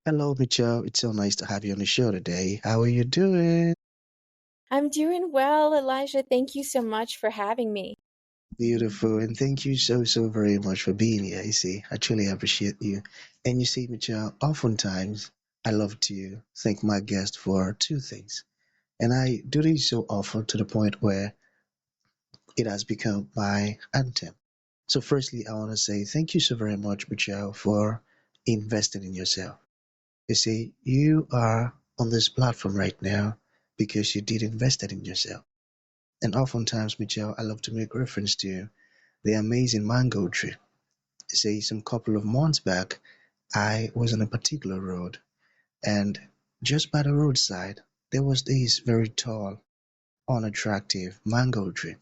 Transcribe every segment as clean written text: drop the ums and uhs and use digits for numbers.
Hello, Michelle. It's so nice to have you on the show today. How are you doing? I'm doing well, Elijah. Thank you so much for having me. Beautiful. And thank you so very much for being here. You see, I truly appreciate you. And you see, Michelle, oftentimes I love to thank my guest for two things. And I do this so often to the point where it has become my anthem. So, firstly, I want to say thank you so very much, Michelle, for investing in yourself. You see, you are on this platform right now because you did invested in yourself. And oftentimes, Michelle, I love to make reference to the amazing mango tree. Say some couple of months back, I was on a particular road, and just by the roadside, there was this very tall, unattractive mango tree.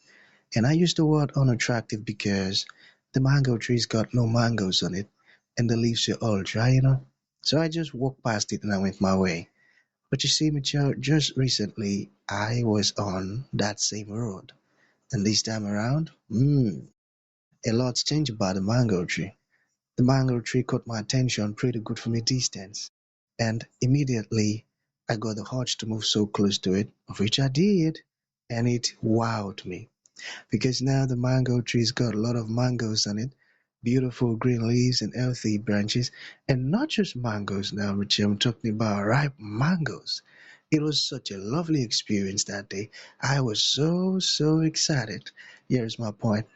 And I use the word unattractive because the mango tree's got no mangoes on it, and the leaves are all dry. So I just walked past it and I went my way. But you see, Michelle, just recently I was on that same road. And this time around, a lot's changed about the mango tree. The mango tree caught my attention pretty good from a distance. And immediately I got the urge to move so close to it, of which I did. And it wowed me. Because now the mango tree's got a lot of mangoes on it, beautiful green leaves and healthy branches. And not just mangoes now, Richie, I'm talking about ripe mangoes. It was such a lovely experience that day. I was so excited. Here's my point.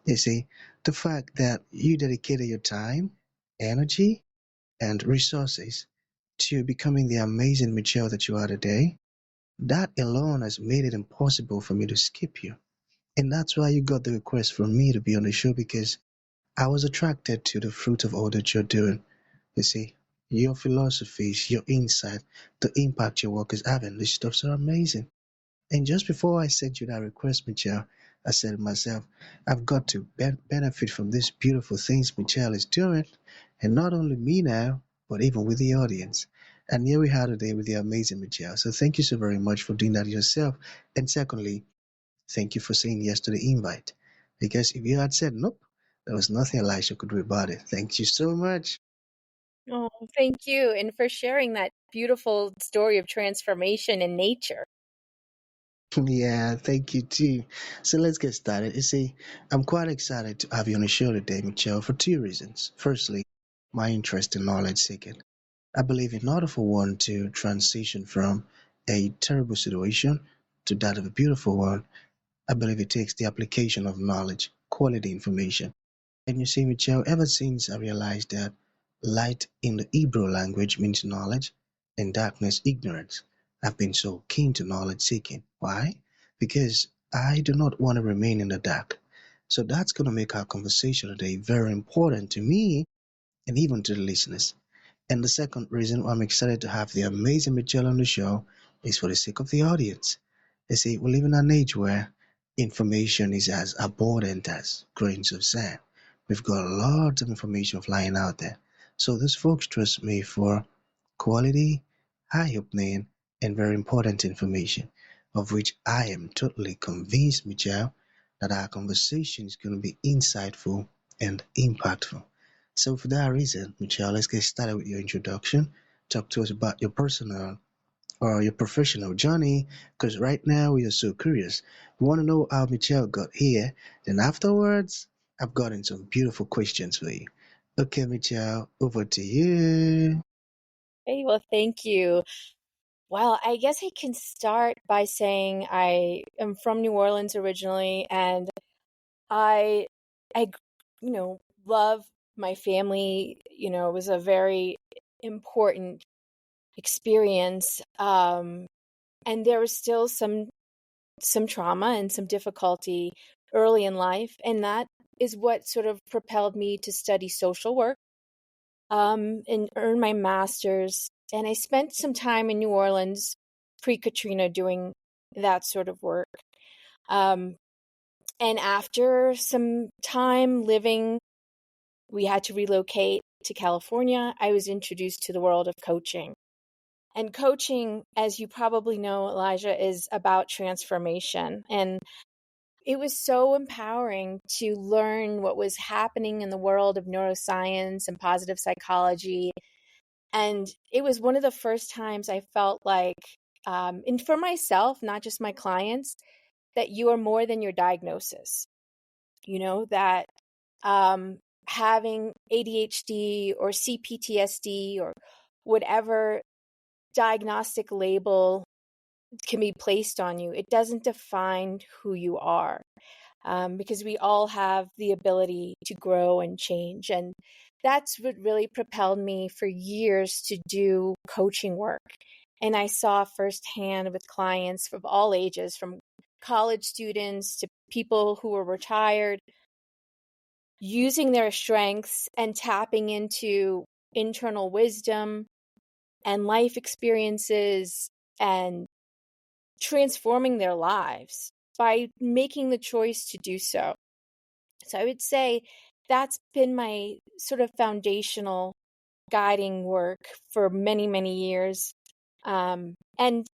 You see, the fact that you dedicated your time, energy, and resources to becoming the amazing Michelle that you are today, that alone has made it impossible for me to skip you. And that's why you got the request from me to be on the show because I was attracted to the fruit of all that you're doing. You see, your philosophies, your insight, the impact your work is having, this stuff's so amazing. And just before I sent you that request, Michelle, I said to myself, I've got to benefit from these beautiful things Michelle is doing, and not only me now, but even with the audience. And here we are today with the amazing Michelle. So thank you so very much for doing that yourself. And secondly, thank you for saying yes to the invite. Because if you had said nope, there was nothing Elisha could do about it. Thank you so much. Oh, thank you. And for sharing that beautiful story of transformation in nature. Yeah, thank you too. So let's get started. You see, I'm quite excited to have you on the show today, Michelle, for two reasons. Firstly, my interest in knowledge seeking. I believe in order for one to transition from a terrible situation to that of a beautiful one, I believe it takes the application of knowledge, quality information. And you see, Michelle, ever since I realized that light in the Hebrew language means knowledge and darkness ignorance, I've been so keen to knowledge seeking. Why? Because I do not want to remain in the dark. So that's going to make our conversation today very important to me and even to the listeners. And the second reason why I'm excited to have the amazing Michelle on the show is for the sake of the audience. You see, we live in an age where information is as abundant as grains of sand. We've got lots of information flying out there. So these folks trust me for quality, eye-opening, and very important information, of which I am totally convinced, Michelle, that our conversation is going to be insightful and impactful. So for that reason, Michelle, let's get started with your introduction. Talk to us about your personal or your professional journey, because right now we are so curious. We want to know how Michelle got here. Then afterwards, I've gotten some beautiful questions for you. Okay, Michelle, over to you. Hey, well, thank you. Well, I guess I can start by saying I am from New Orleans originally, and I, I, love my family. It was a very important experience. And there was still some trauma and some difficulty early in life, and that is what sort of propelled me to study social work and earn my master's. And I spent some time in New Orleans pre-Katrina doing that sort of work. Um, and after some time living, we had to relocate to California. I was introduced to the world of coaching. And coaching, as you probably know, Elijah, is about transformation. And it was so empowering to learn what was happening in the world of neuroscience and positive psychology And it was one of the first times I felt like, and for myself, not just my clients, that you are more than your diagnosis. That um, having ADHD or CPTSD or whatever diagnostic label can be placed on you, it doesn't define who you are, because we all have the ability to grow and change. And that's what really propelled me for years to do coaching work. And I saw firsthand with clients of all ages, from college students to people who were retired, using their strengths and tapping into internal wisdom and life experiences and transforming their lives by making the choice to do so. So I would say that's been my sort of foundational guiding work for many, many years. And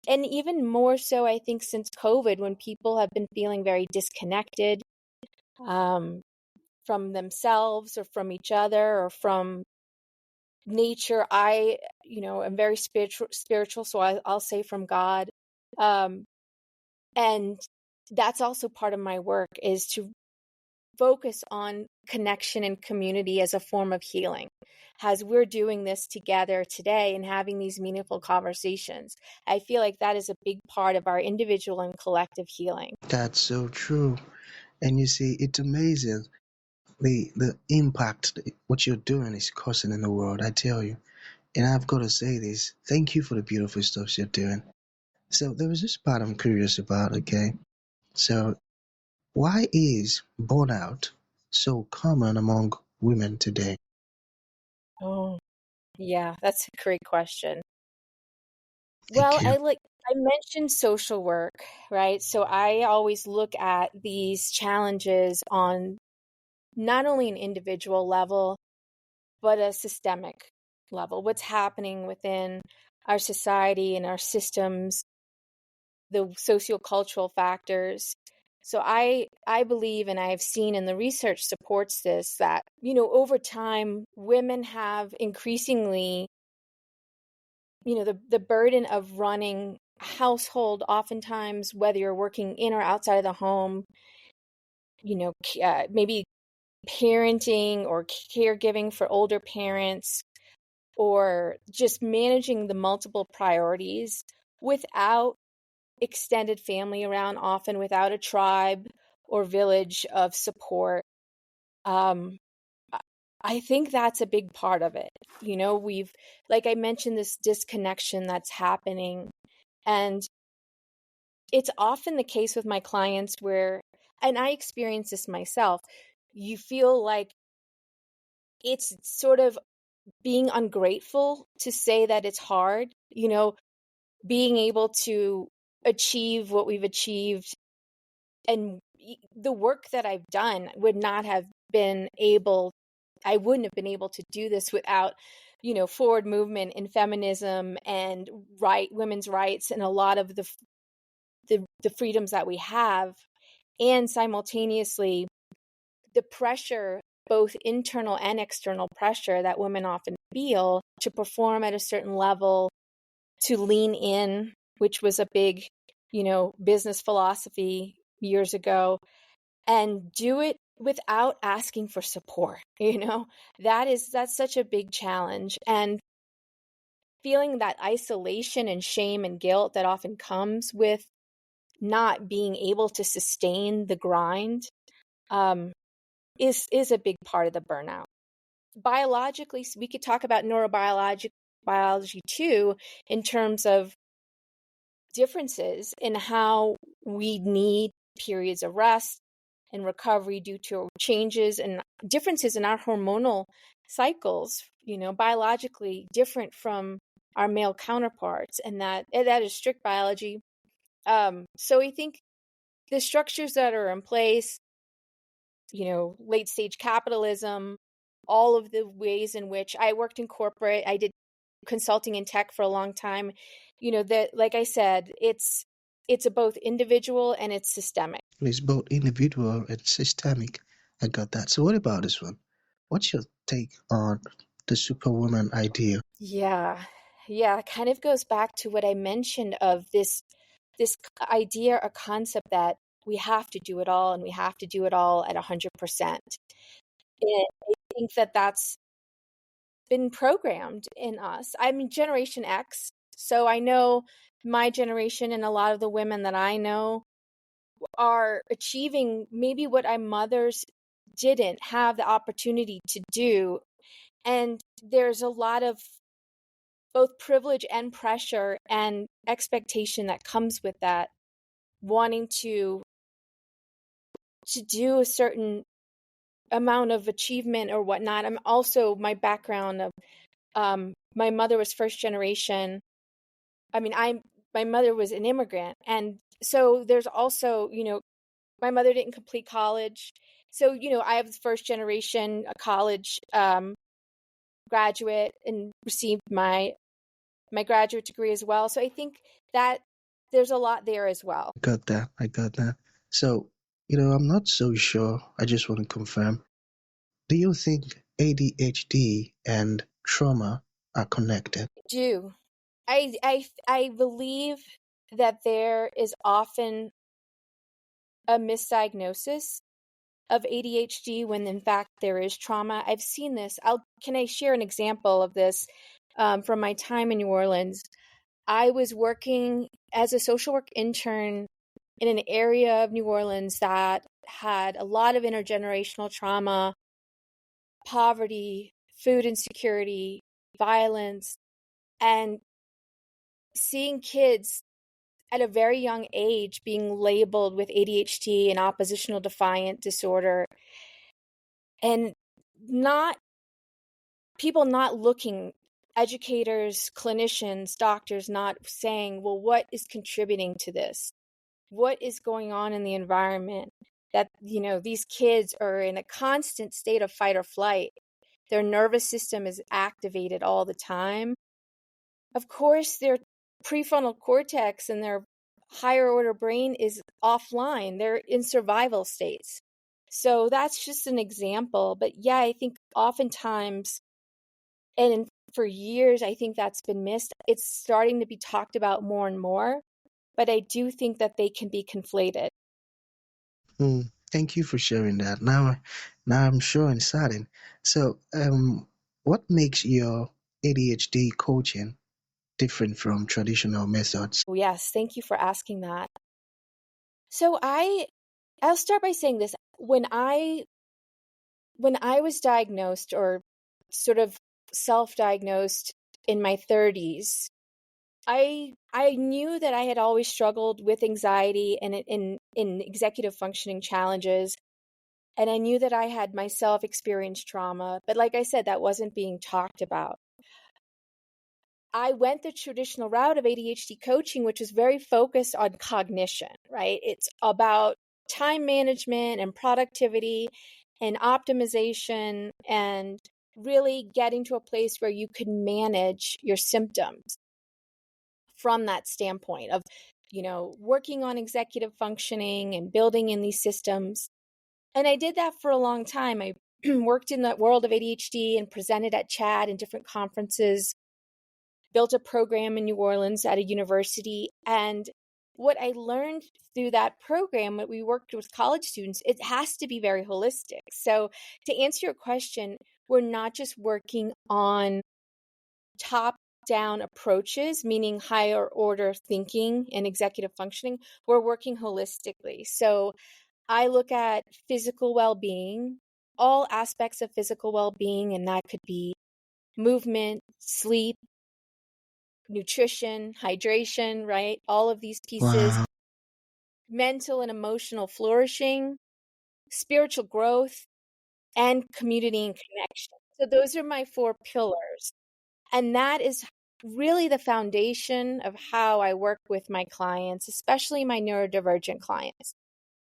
even more so, I think, since COVID, when people have been feeling very disconnected, um, from themselves or from each other or from nature. I'm very spiritual, so I'll say from God. Um, and that's also part of my work, is to focus on connection and community as a form of healing. As we're doing this together today and having these meaningful conversations, I feel like that is a big part of our individual and collective healing. That's so true. And you see, it's amazing the impact that what you're doing is causing in the world. I tell you, and I've got to say this. Thank you for the beautiful stuff you're doing. So there was this part I'm curious about. Okay, so why is burnout so common among women today? Oh, yeah, that's a great question. Thank Well, you. I mentioned social work, right? So I always look at these challenges on not only an individual level, but a systemic level. What's happening within our society and our systems, the sociocultural factors. So I believe, and I've seen, and the research supports this, that, over time, women have increasingly, the burden of running a household, oftentimes, whether you're working in or outside of the home, maybe parenting or caregiving for older parents, or just managing the multiple priorities without extended family around, often without a tribe or village of support. Um, I think that's a big part of it. We've, like I mentioned, this disconnection that's happening. And it's often the case with my clients where, and I experience this myself, you feel like it's sort of being ungrateful to say that it's hard, being able to achieve what we've achieved. And the work that I've done I wouldn't have been able to do this without, forward movement in feminism and women's rights and a lot of the freedoms that we have. And simultaneously, the pressure, both internal and external pressure, that women often feel to perform at a certain level, to lean in, which was a big, business philosophy years ago, and do it without asking for support. That's such a big challenge. And feeling that isolation and shame and guilt that often comes with not being able to sustain the grind, um, is a big part of the burnout. Biologically, so we could talk about biology too, in terms of differences in how we need periods of rest and recovery due to changes and differences in our hormonal cycles, biologically different from our male counterparts, and that is strict biology. So I think the structures that are in place, late stage capitalism, all of the ways in which I worked in corporate, I did consulting in tech for a long time, that, like I said, it's a both individual and it's systemic. It's both individual and systemic. I got that. So what about this one? What's your take on the superwoman ideal. Yeah. Yeah, it kind of goes back to what I mentioned of this idea or concept that we have to do it all and we have to do it all at 100%. And I think that that's been programmed in us. I'm Generation X, so I know my generation and a lot of the women that I know are achieving maybe what our mothers didn't have the opportunity to do. And there's a lot of both privilege and pressure and expectation that comes with that, wanting to do a certain amount of achievement or whatnot. I'm also my background of my mother was first generation. I mean, my mother was an immigrant, and so there's also, my mother didn't complete college. So, I have first generation a college graduate and received my graduate degree as well. So I think that there's a lot there as well. I got that. I got that. So, I'm not so sure. I just want to confirm. Do you think ADHD and trauma are connected? I do. I believe that there is often a misdiagnosis of ADHD when in fact there is trauma. I've seen this. Can I share an example of this from my time in New Orleans? I was working as a social work intern in an area of New Orleans that had a lot of intergenerational trauma, poverty, food insecurity, violence, and seeing kids at a very young age being labeled with ADHD and oppositional defiant disorder, and not people not looking, educators, clinicians, doctors not saying, well, what is contributing to this? What is going on in the environment that, these kids are in a constant state of fight or flight? Their nervous system is activated all the time. Of course, their prefrontal cortex and their higher order brain is offline. They're in survival states. So that's just an example. But yeah, I think oftentimes, and for years, I think that's been missed. It's starting to be talked about more and more, but I do think that they can be conflated. Thank you for sharing that. Now I'm sure and saddened. So, what makes your ADHD coaching different from traditional methods? Oh, yes, thank you for asking that. So I'll start by saying this. When I was diagnosed or sort of self-diagnosed in my 30s, I knew that I had always struggled with anxiety and in executive functioning challenges, and I knew that I had myself experienced trauma, but like I said, that wasn't being talked about. I went the traditional route of ADHD coaching, which is very focused on cognition, right? It's about time management and productivity and optimization and really getting to a place where you can manage your symptoms from that standpoint of, working on executive functioning and building in these systems. And I did that for a long time. I worked in the world of ADHD and presented at CHAD and different conferences, built a program in New Orleans at a university. And what I learned through that program, when we worked with college students, it has to be very holistic. So to answer your question, we're not just working on top down approaches, meaning higher order thinking and executive functioning. We're working holistically. So I look at physical well-being, all aspects of physical well-being, and that could be movement, sleep, nutrition, hydration, right? All of these pieces, Wow. mental and emotional flourishing, spiritual growth, and community and connection. So those are my four pillars. And that is really the foundation of how I work with my clients, especially my neurodivergent clients.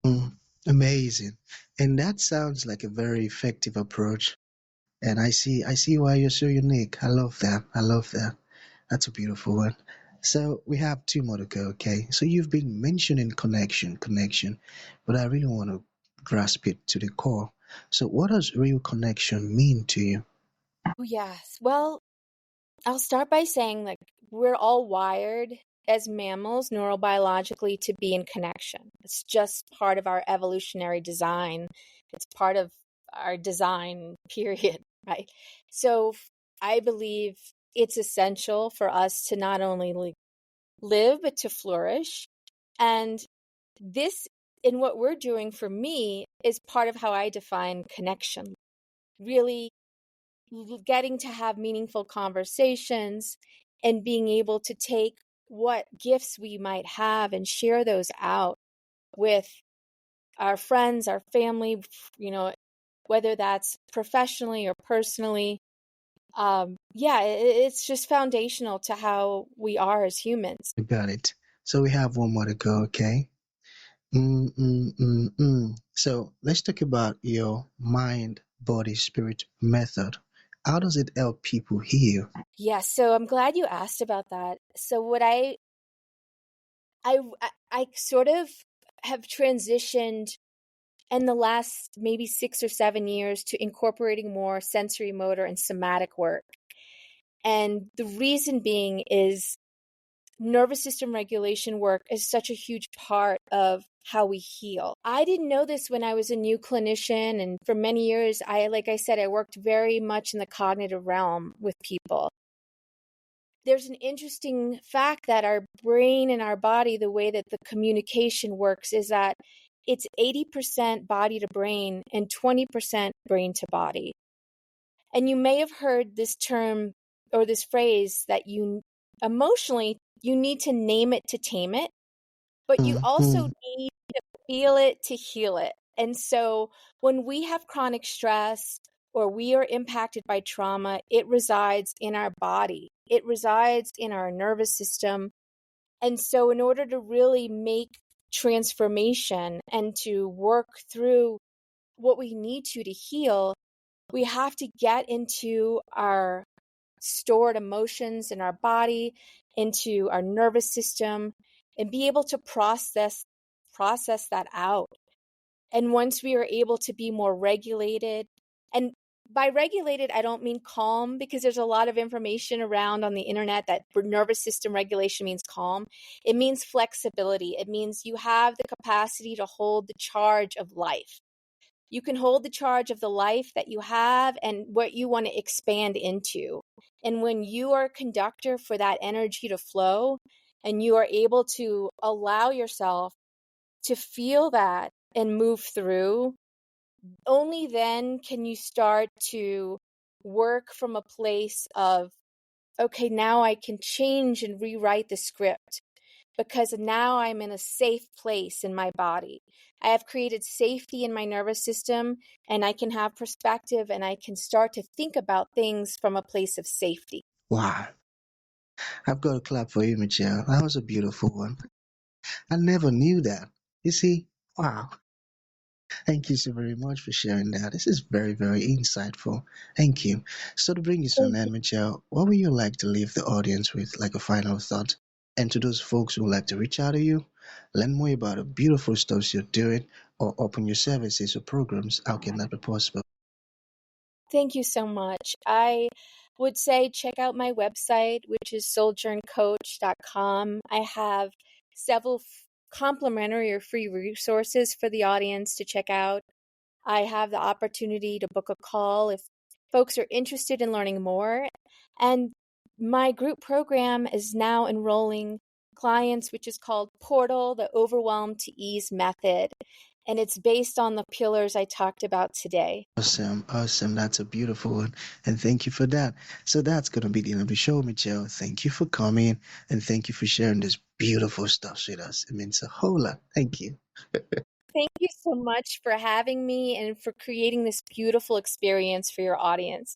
Mm, amazing. And that sounds like a very effective approach. And I see why you're so unique. I love that. I love that. That's a beautiful one. So we have two more to go, okay? So you've been mentioning connection, but I really want to grasp it to the core. So what does real connection mean to you? Oh, yes. Well, I'll start by saying like we're all wired as mammals neurobiologically to be in connection. It's just part of our evolutionary design. It's part of our design, period, right? So I believe it's essential for us to not only like live but to flourish. And this in what we're doing for me is part of how I define connection. Really getting to have meaningful conversations and being able to take what gifts we might have and share those out with our friends, our family, you know, whether that's professionally or personally. Yeah, it's just foundational to how we are as humans. You got it. So we have one more to go, okay? So let's talk about your mind, body, spirit method. How does it help people heal? Yeah, so I'm glad you asked about that. So what I sort of have transitioned in the last maybe 6 or 7 years to incorporating more sensory motor and somatic work. And the reason being is nervous system regulation work is such a huge part of how we heal. I didn't know this when I was a new clinician. And for many years, like I said, I worked very much in the cognitive realm with people. There's an interesting fact that our brain and our body, the way that the communication works, is that it's 80% body to brain and 20% brain to body. And you may have heard this term or this phrase that you emotionally, you need to name it to tame it, but you also Mm-hmm. need to feel it to heal it. And so when we have chronic stress or we are impacted by trauma, it resides in our body, it resides in our nervous system. And so, in order to really make transformation and to work through what we need to heal, we have to get into our stored emotions in our body, into our nervous system, and be able to process that out. And once we are able to be more regulated, and by regulated, I don't mean calm, because there's a lot of information around on the internet that nervous system regulation means calm. It means flexibility. It means you have the capacity to hold the charge of life. You can hold the charge of the life that you have and what you want to expand into. And when you are a conductor for that energy to flow, and you are able to allow yourself to feel that and move through, only then can you start to work from a place of, okay, now I can change and rewrite the script because now I'm in a safe place in my body. I have created safety in my nervous system, and I can have perspective, and I can start to think about things from a place of safety. Wow. I've got a clap for you, Michelle. That was a beautiful one. I never knew that. You see? Wow. Thank you so very much for sharing that. This is very, very insightful. Thank you. So to bring this to an Thank you. end, Michelle, what would you like to leave the audience with, like a final thought? And to those folks who would like to reach out to you, learn more about the beautiful stuff you're doing, or open your services or programs, how can that be possible? Thank you so much. I would say check out my website, which is souljourncoach.com. I have several complimentary or free resources for the audience to check out. I have the opportunity to book a call if folks are interested in learning more. And my group program is now enrolling clients, which is called Portal, the Overwhelm to Ease Method. And it's based on the pillars I talked about today. Awesome, awesome. That's a beautiful one. And thank you for that. So that's going to be the end of the show, Michelle. Thank you for coming and thank you for sharing this beautiful stuff with us. It means a whole lot. Thank you. Thank you so much for having me and for creating this beautiful experience for your audience.